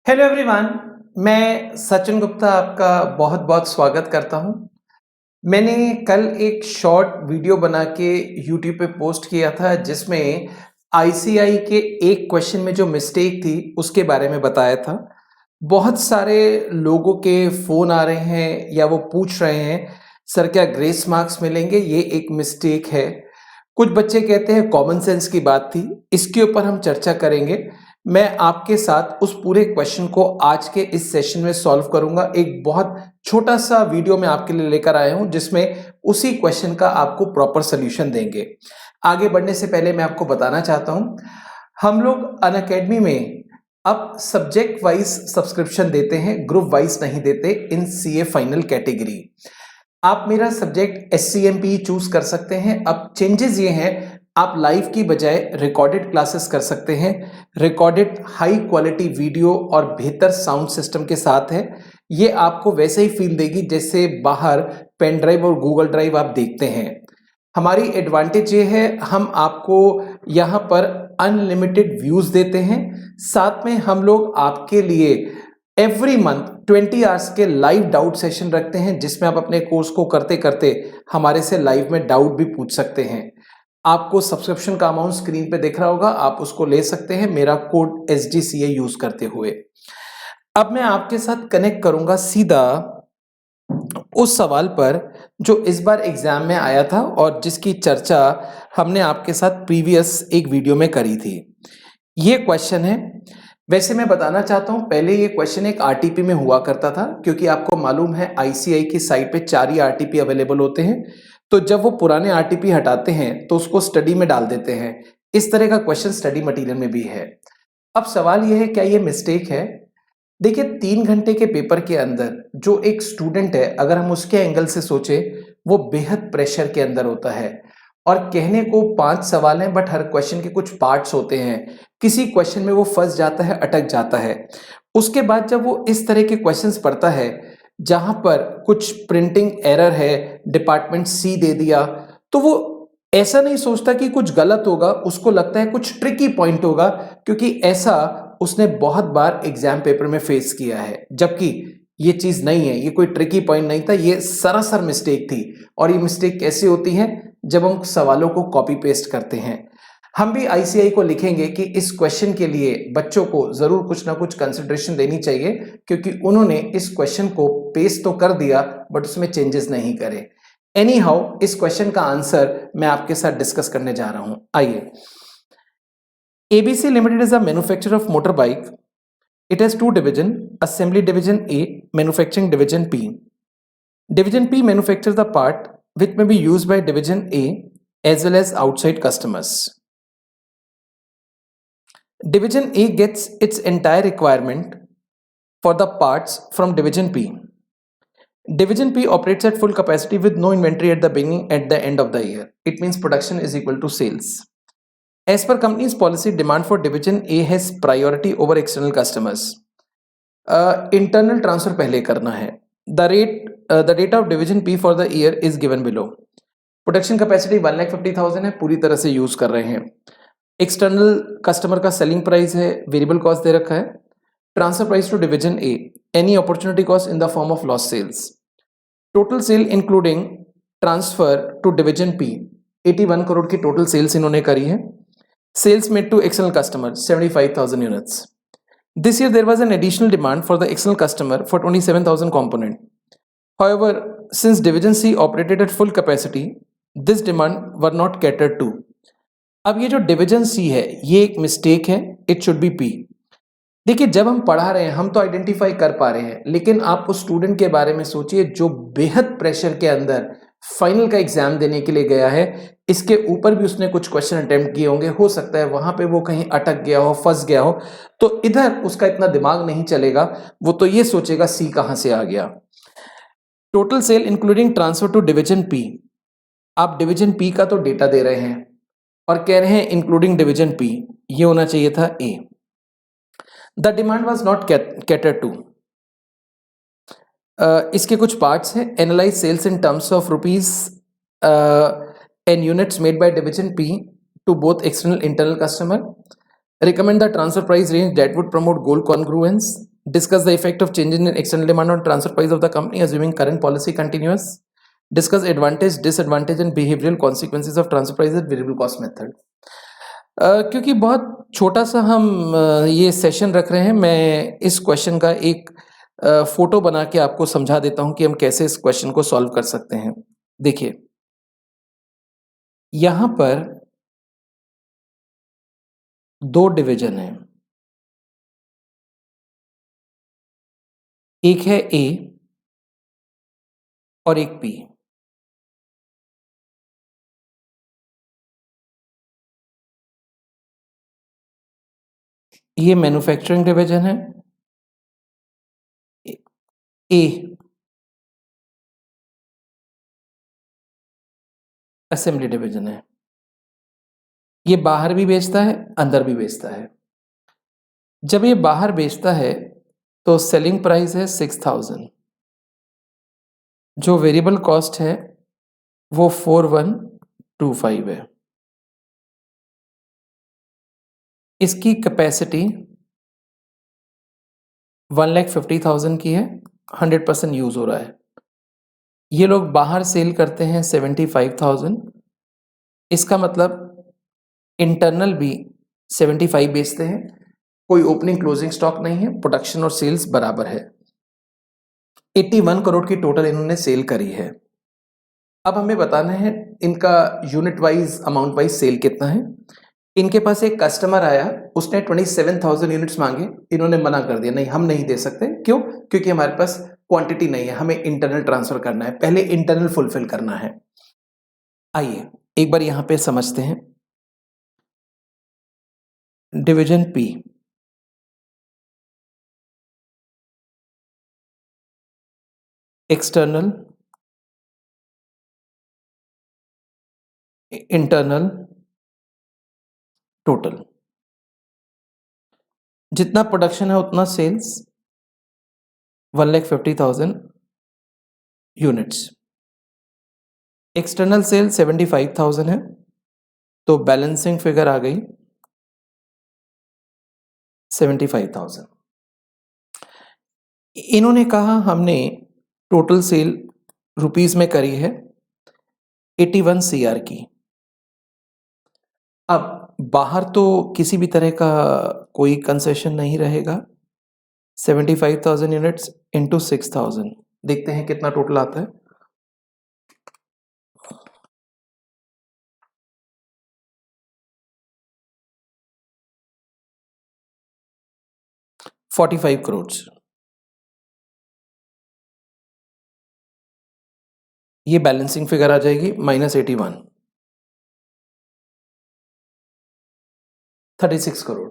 Hello everyone. मैं सचिन गुप्ता आपका बहुत बहुत स्वागत करता हूं। मैंने कल एक शॉर्ट वीडियो बना के यूट्यूब पे पोस्ट किया था जिसमें आईसीआई के एक क्वेश्चन में जो मिस्टेक थी उसके बारे में बताया था। बहुत सारे लोगों के फ़ोन आ रहे हैं या वो पूछ रहे हैं, सर क्या ग्रेस मार्क्स मिलेंगे? ये एक मिस्टेक है। कुछ बच्चे कहते हैं कॉमन सेंस की बात थी। इसके ऊपर हम चर्चा करेंगे। मैं आपके साथ उस पूरे क्वेश्चन को आज के इस सेशन में सॉल्व करूंगा। एक बहुत छोटा-सा वीडियो मैं आपके लिए लेकर आया हूं जिसमें उसी क्वेश्चन का आपको प्रॉपर सॉल्यूशन देंगे। आगे बढ़ने से पहले मैं आपको बताना चाहता हूं, हम लोग अनअकैडमी में अब सब्जेक्ट वाइज सब्सक्रिप्शन देते हैं, ग्रुप वाइज नहीं देते इन सीए फाइनल कैटेगरी। आप मेरा सब्जेक्ट एससीएमपी चूज कर सकते हैं। अब चेंजेस ये हैं, आप लाइव की बजाय रिकॉर्डेड क्लासेस कर सकते हैं। रिकॉर्डेड हाई क्वालिटी वीडियो और बेहतर साउंड सिस्टम के साथ है। ये आपको वैसे ही फील देगी जैसे बाहर पेन ड्राइव और गूगल ड्राइव आप देखते हैं। हमारी एडवांटेज ये है, हम आपको यहाँ पर अनलिमिटेड व्यूज देते हैं। साथ में हम लोग आपके लिए एवरी मंथ 20 आवर्स के लाइव डाउट सेशन रखते हैं जिसमें आप अपने कोर्स को करते करते हमारे से लाइव में डाउट भी पूछ सकते हैं। आपको सब्सक्रिप्शन का अमाउंट स्क्रीन पे दिख रहा होगा, आप उसको ले सकते हैं मेरा कोड SGCA यूज करते हुए। अब मैं आपके साथ कनेक्ट करूंगा सीधा उस सवाल पर जो इस बार एग्जाम में आया था और जिसकी चर्चा हमने आपके साथ प्रीवियस एक वीडियो में करी थी। ये क्वेश्चन है। वैसे मैं बताना चाहता हूं, पहले ये क्वेश्चन एक आरटीपी में हुआ करता था, क्योंकि आपको मालूम है आईसीआई की साइट पे 4 ही आरटीपी अवेलेबल होते हैं। तो जब वो पुराने आरटीपी हटाते हैं तो उसको स्टडी में डाल देते हैं। इस तरह का क्वेश्चन स्टडी मटेरियल में भी है। अब सवाल यह है, क्या ये मिस्टेक है? देखिए, 3 घंटे के पेपर के अंदर जो एक स्टूडेंट है, अगर हम उसके एंगल से सोचे, वो बेहद प्रेशर के अंदर होता है। और कहने को 5 सवाल हैं, बट हर क्वेश्चन के कुछ पार्ट्स होते हैं। किसी क्वेश्चन में वो फंस जाता है, अटक जाता है। उसके बाद जब वो इस तरह के क्वेश्चंस पढ़ता है जहां पर कुछ प्रिंटिंग एरर है, डिपार्टमेंट सी दे दिया, तो वो ऐसा नहीं सोचता कि कुछ गलत होगा, उसको लगता है कुछ ट्रिकी पॉइंट होगा, क्योंकि ऐसा उसने बहुत बार एग्जाम पेपर में फेस किया है। जबकि ये चीज नहीं है, ये कोई ट्रिकी पॉइंट नहीं था, ये सरासर मिस्टेक थी। और ये मिस्टेक कैसे होती है? जब हम सवालों को कॉपी पेस्ट करते हैं। हम भी आईसीआई को लिखेंगे कि इस क्वेश्चन के लिए बच्चों को जरूर कुछ ना कुछ कंसिडरेशन देनी चाहिए, क्योंकि उन्होंने इस क्वेश्चन को पेस्ट तो कर दिया बट उसमें चेंजेस नहीं करे। एनी हाउ, इस क्वेश्चन का आंसर मैं आपके साथ डिस्कस करने जा रहा हूं। आइए। ABC Limited is a manufacturer of motorbike. It has two division: Assembly Division A, Manufacturing Division P. Division P manufactures the part which may be used by Division A as well as outside customers. Division A gets its entire requirement for the parts from Division P. Division P operates at full capacity with no inventory at the beginning at the end of the year. It means production is equal to sales. As per company's policy, demand for Division A has priority over external customers. Internal transfer पहले करना है. The data of Division P for the year is given below. Production capacity 1,50,000 है, पूरी तरह से use कर रहे हैं. एक्सटर्नल कस्टमर का सेलिंग प्राइस है, वेरिएबल कॉस्ट दे रखा है. Transfer price to division A, any opportunity cost in the form of lost sales. Total sale including transfer to division P 81 crore की टोटल सेल्स इन्होंने करी है. Sales made to external customer 75,000 units. This year there was an additional demand for the external customer for 27,000 component. However, since Division C operated at full capacity, this demand were not catered to. अब ये जो Division C है, ये एक mistake है. It should be P. देखिए, जब हम पढ़ा रहे हैं हम तो आइडेंटिफाई कर पा रहे हैं, लेकिन आप उस स्टूडेंट के बारे में सोचिए जो बेहद प्रेशर के अंदर फाइनल का एग्जाम देने के लिए गया है. इसके ऊपर भी उसने कुछ क्वेश्चन अटेम्प्ट किए होंगे, हो सकता है वहां पे वो कहीं अटक गया हो, फंस गया हो, तो इधर उसका इतना दिमाग नहीं चलेगा. वो तो ये सोचेगा सी कहां से आ गया. Total sale including transfer to division P. आप डिवीजन पी का तो डेटा दे रहे हैं और कह रहे हैं इंक्लूडिंग डिवीजन पी. ये होना चाहिए था ए. The demand was not cater to. इसके कुछ पार्ट्स हैं. Analyse sales in terms of rupees and units made by division P to both external internal customer. Recommend the transfer price range that would promote goal congruence. Discuss the effect of change in external demand on transfer price of the company assuming current policy continues. Discuss advantage, disadvantage and behavioral consequences of transfer price at variable cost method. क्योंकि बहुत छोटा सा हम ये session रख रहे हैं, मैं इस क्वेश्चन का एक फोटो बना के आपको समझा देता हूं कि हम कैसे इस क्वेश्चन को सॉल्व कर सकते हैं। देखिए, यहां पर दो डिवीजन है, एक है ए और एक बी। ये मैन्युफैक्चरिंग डिवीजन है, ए असेंबली डिवीजन है। ये बाहर भी बेचता है, अंदर भी बेचता है। जब ये बाहर बेचता है तो सेलिंग प्राइस है 6000, जो वेरिएबल कॉस्ट है वो 4125 है। इसकी कैपेसिटी 1,50,000 की है, 100% यूज हो रहा है। ये लोग बाहर सेल करते हैं 75,000, इसका मतलब इंटरनल भी 75 बेचते हैं, कोई ओपनिंग क्लोजिंग स्टॉक नहीं है, प्रोडक्शन और सेल्स बराबर है। 81 करोड़ की टोटल इन्होंने सेल करी है। अब हमें बताना है इनका unit wise amount wise sale कितना है। इनके पास एक कस्टमर आया, उसने 27,000 यूनिट्स मांगे, इन्होंने मना कर दिया, नहीं हम नहीं दे सकते। क्यों? क्योंकि हमारे पास क्वांटिटी नहीं है, हमें इंटरनल ट्रांसफर करना है, पहले इंटरनल फुलफिल करना है। आइए एक बार यहां पे समझते हैं। Division P, external, internal, total. जितना प्रोडक्शन है उतना सेल्स, 1,50,000 यूनिट्स। एक्सटर्नल सेल 75,000 है, तो बैलेंसिंग फिगर आ गई 75,000। इन्होंने कहा हमने टोटल सेल रुपीस में करी है 81 CR की। अब बाहर तो किसी भी तरह का कोई कंसेशन नहीं रहेगा। 75,000 यूनिट्स इंटू 6,000, देखते हैं कितना टोटल आता है। $45 करोड़। ये बैलेंसिंग फिगर आ जाएगी -81, 36 करोड़।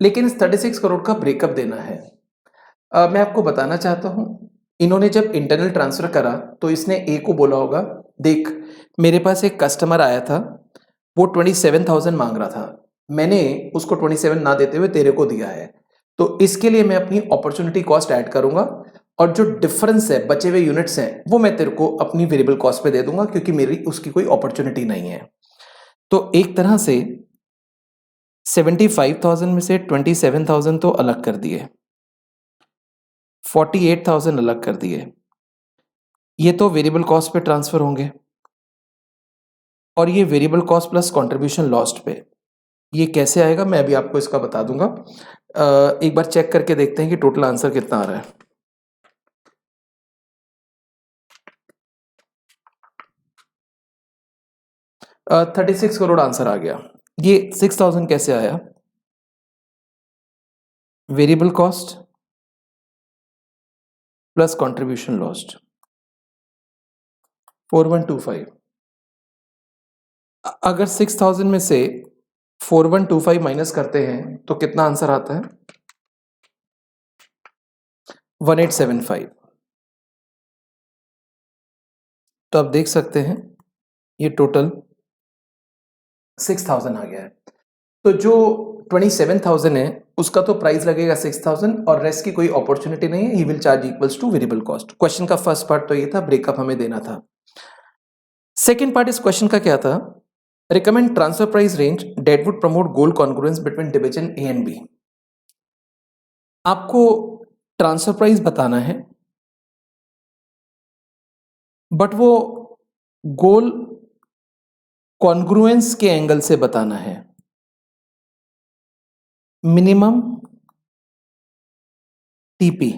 लेकिन इस 36 करोड़ का ब्रेकअप देना है। मैं आपको बताना चाहता हूं, इन्होंने जब इंटरनल ट्रांसफर करा तो इसने ए को बोला होगा, देख मेरे पास एक कस्टमर आया था, वो 27,000 मांग रहा था, मैंने उसको 27 ना देते हुए तेरे को दिया है, तो इसके लिए मैं अपनी अपॉर्चुनिटी कॉस्ट ऐड करूंगा और जो डिफरेंस है, बचे हुए यूनिट्स हैं, वो मैं तेरे को अपनी वेरिएबल कॉस्ट पे दे दूंगा क्योंकि मेरी उसकी कोई अपॉर्चुनिटी नहीं है। तो एक तरह से 75,000 में से 27,000 तो अलग कर दिए, 48,000 अलग कर दिए। ये तो वेरिएबल कॉस्ट पे ट्रांसफर होंगे और ये variable cost plus contribution lost पे। ये कैसे आएगा मैं अभी आपको इसका बता दूंगा। एक बार चेक करके देखते हैं कि टोटल आंसर कितना आ रहा है। अ, 36 करोड़ आंसर आ गया। ये 6,000 कैसे आया? Variable cost plus contribution lost 4125। अगर 6,000 में से 4125 माइनस करते हैं तो कितना आंसर आता है? 1875। तो आप देख सकते हैं ये टोटल 6,000 आ गया है। तो जो 27,000 है उसका तो प्राइस लगेगा 6,000 और रेस्ट की कोई अपॉर्चुनिटी नहीं है, he will charge equals two variable cost. Question का फर्स्ट पार्ट तो ये था, ब्रेकअप हमें देना था। सेकेंड पार्ट इस क्वेश्चन का क्या था? Recommend transfer price range that would promote goal congruence between division A and B. आपको ट्रांसफर प्राइस बताना है, बट वो गोल कॉन्ग्रुएंस के एंगल से बताना है। Minimum TP,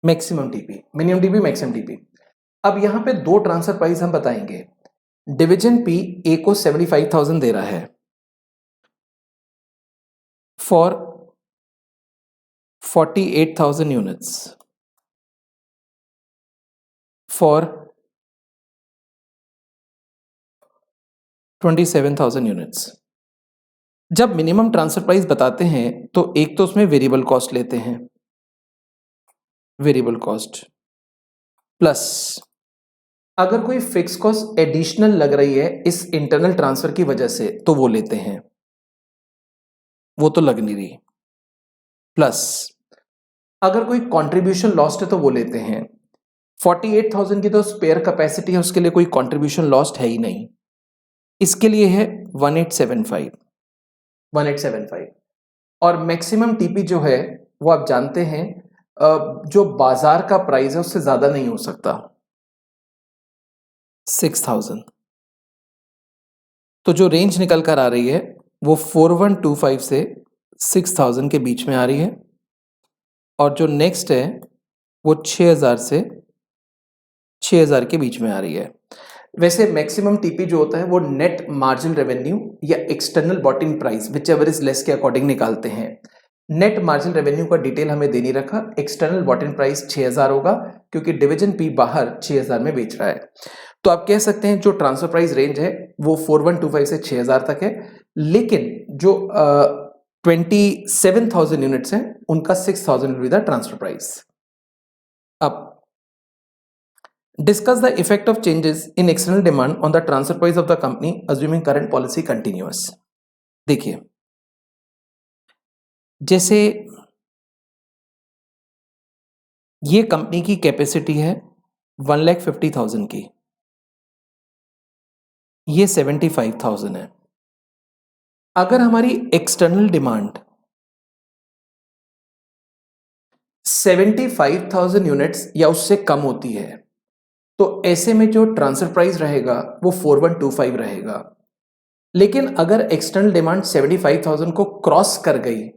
maximum TP, minimum TP, maximum TP. अब यहां पे दो ट्रांसफर प्राइस हम बताएंगे। डिवीजन पी ए को 75,000 दे रहा है फॉर 48,000 यूनिट्स फॉर 27,000 यूनिट्स। जब मिनिमम ट्रांसफर प्राइस बताते हैं तो एक तो उसमें वेरिएबल कॉस्ट लेते हैं, वेरिएबल कॉस्ट प्लस अगर कोई फिक्स कॉस्ट एडिशनल लग रही है इस इंटरनल ट्रांसफर की वजह से तो वो लेते हैं, वो तो लग नहीं रही, प्लस अगर कोई कंट्रीब्यूशन लॉस्ट है तो वो लेते हैं। 48,000 की तो स्पेयर कैपेसिटी है, उसके लिए कोई कंट्रीब्यूशन लॉस्ट है ही नहीं, इसके लिए है 1875 और मैक्सिमम टीपी जो है वो आप जानते हैं जो बाजार का प्राइस है उससे ज्यादा नहीं हो सकता, 6,000। तो जो रेंज निकल कर आ रही है वो 4125 से 6,000 के बीच में आ रही है और जो नेक्स्ट है वो 6,000 से 6,000 के बीच में आ रही है। वैसे मैक्सिमम टीपी जो होता है वो नेट मार्जिनल रेवेन्यू या external bought in price whichever is less के अकॉर्डिंग निकालते हैं। नेट मार्जिनल रेवेन्यू का डिटेल हमें दे नहीं रखा, एक्सटर्नल बॉट इन प्राइस 6,000 होगा क्योंकि डिवीजन पी बाहर 6,000 में बेच रहा है। तो आप कह सकते हैं जो ट्रांसफर प्राइस रेंज है वो 4125 से 6,000 तक है, लेकिन जो 27,000 यूनिट्स हैं उनका 6,000 will be the transfer price. अब discuss the effect of changes in external demand on the transfer price of the company assuming current policy continuous। देखिए, जैसे ये कंपनी की कैपेसिटी है 1,50,000 की, ये 75,000 है। अगर हमारी एक्सटर्नल डिमांड 75,000 यूनिट्स या उससे कम होती है तो ऐसे में जो ट्रांसफर प्राइस रहेगा वो 4125 रहेगा। लेकिन अगर एक्सटर्नल डिमांड 75,000 को क्रॉस कर गई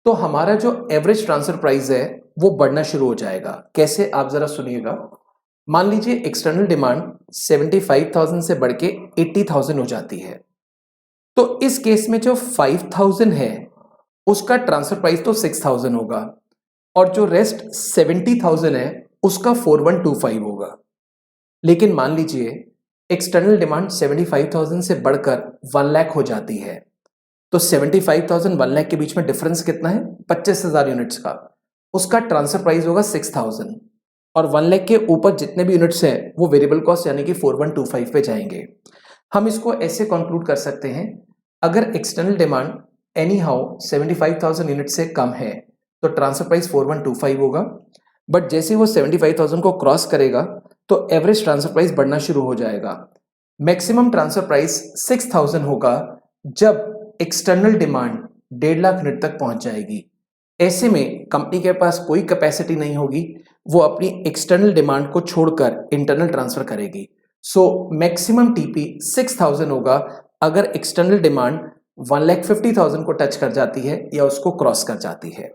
तो हमारा जो एवरेज ट्रांसफर प्राइस है वो बढ़ना शुरू हो जाएगा। कैसे, आप जरा सुनिएगा। मान लीजिए एक्सटर्नल डिमांड 75,000 से बढ़ के 80,000 हो जाती है, तो इस केस में जो 5,000 है उसका ट्रांसफर प्राइस तो 6,000 होगा और जो रेस्ट 70,000 है उसका 4125 होगा। लेकिन मान लीजिए एक्सटर्नल डिमांड 75,000 से बढ़कर 1 लाख हो जाती है, तो 75,000 1 लाख के बीच में डिफरेंस कितना है, 25,000 यूनिट्स का। उसका ट्रांसफर प्राइस होगा 6,000 और 1 लाख के ऊपर जितने भी यूनिट्स हैं वो वेरिएबल कॉस्ट यानी कि 4125 पे जाएंगे। हम इसको ऐसे कंक्लूड कर सकते हैं, अगर external demand any how 75,000 unit से कम है तो ट्रांसफर प्राइस 4125 होगा, बट जैसे वो 75,000 को क्रॉस करेगा तो एवरेज ट्रांसफर प्राइस बढ़ना शुरू हो जाएगा। मैक्सिमम ट्रांसफर प्राइस 6,000 होगा जब एक्सटर्नल डिमांड 1.5 लाख यूनिट तक पहुंच जाएगी। ऐसे में कंपनी के पास कोई कैपेसिटी नहीं होगी, वो अपनी एक्सटर्नल डिमांड को छोड़कर इंटरनल ट्रांसफर करेगी। सो मैक्सिमम टीपी 6,000 होगा अगर एक्सटर्नल डिमांड 1,50,000 को टच कर जाती है या उसको क्रॉस कर जाती है।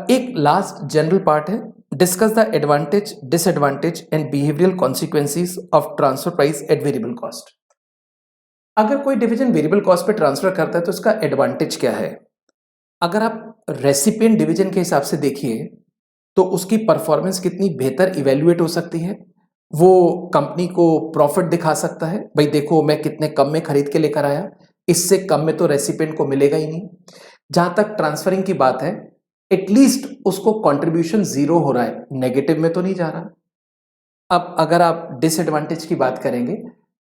एक लास्ट जनरल पार्ट है, discuss the advantage, disadvantage and behavioural consequences of transfer price at variable cost. अगर कोई डिवीजन वेरिएबल कॉस्ट पे ट्रांसफर करता है तो इसका एडवांटेज क्या है। अगर आप रेसिपिएंट डिवीजन के हिसाब से देखिए तो उसकी परफॉर्मेंस कितनी बेहतर इवेल्युएट हो सकती है। वो कंपनी को प्रॉफिट दिखा सकता है, भाई देखो मैं कितने कम में खरीद के लेकर आया, इससे कम में तो रेसिपिएंट को मिलेगा ही नहीं। जहां तक ट्रांसफरिंग की बात है, एटलीस्ट उसको कंट्रीब्यूशन 0 हो रहा है, नेगेटिव में तो नहीं जा रहा। अब अगर आप डिसएडवांटेज की बात करेंगे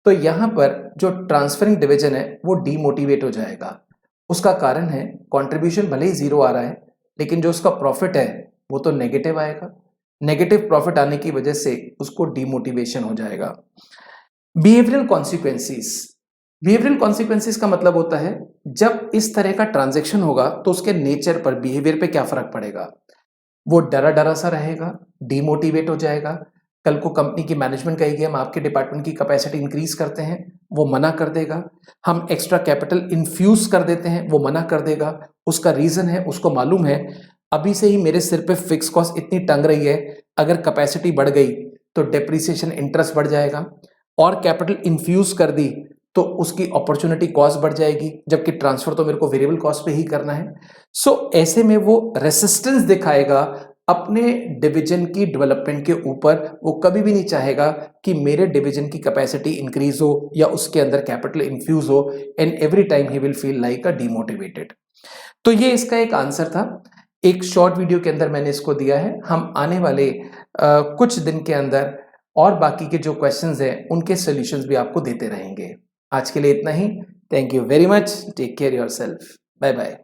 तो यहां पर जो ट्रांसफरिंग डिवीजन है वो डीमोटिवेट हो जाएगा। उसका कारण है कंट्रीब्यूशन भले ही 0 आ रहा है लेकिन जो उसका प्रॉफिट है वो तो नेगेटिव आएगा। नेगेटिव प्रॉफिट आने की वजह से उसको डीमोटिवेशन हो जाएगा। बिहेवियरल कॉन्सिक्वेंसेस, बिहेवियरल कॉन्सिक्वेंसेस का मतलब होता है जब इस तरह का ट्रांजैक्शन होगा तो उसके नेचर पर, बिहेवियर पे क्या फर्क पड़ेगा। वो डरा डरा सा रहेगा, डिमोटिवेट हो जाएगा। कल को कंपनी की मैनेजमेंट कहेगी हम आपके डिपार्टमेंट की कैपेसिटी इंक्रीज करते हैं, वो मना कर देगा। हम एक्स्ट्रा कैपिटल इन्फ्यूज कर देते हैं, वो मना कर देगा। उसका रीजन है, उसको मालूम है अभी से ही मेरे सिर पे फिक्स कॉस्ट इतनी टंग रही है, अगर कैपेसिटी बढ़ गई तो डेप्रिसिएशन इंटरेस्ट बढ़ जाएगा, और कैपिटल इन्फ्यूज कर दी तो उसकी अपॉर्चुनिटी कॉस्ट बढ़ जाएगी, जबकि ट्रांसफर तो मेरे को वेरिएबल कॉस्ट पे ही करना है। सो ऐसे में वो रेसिस्टेंस दिखाएगा अपने डिवीजन की डेवलपमेंट के ऊपर। वो कभी भी नहीं चाहेगा कि मेरे डिवीजन की कैपेसिटी इंक्रीज हो या उसके अंदर कैपिटल इन्फ्यूज हो, and every time he will feel like a demotivated. तो ये इसका एक आंसर था। एक शॉर्ट वीडियो के अंदर मैंने इसको दिया है। हम आने वाले कुछ दिन के अंदर और बाकी के जो क्वेश्चंस हैं उनके सॉल्यूशंस भी आपको देते रहेंगे। आज के लिए इतना ही। Thank you very much. Take care yourself. Bye bye.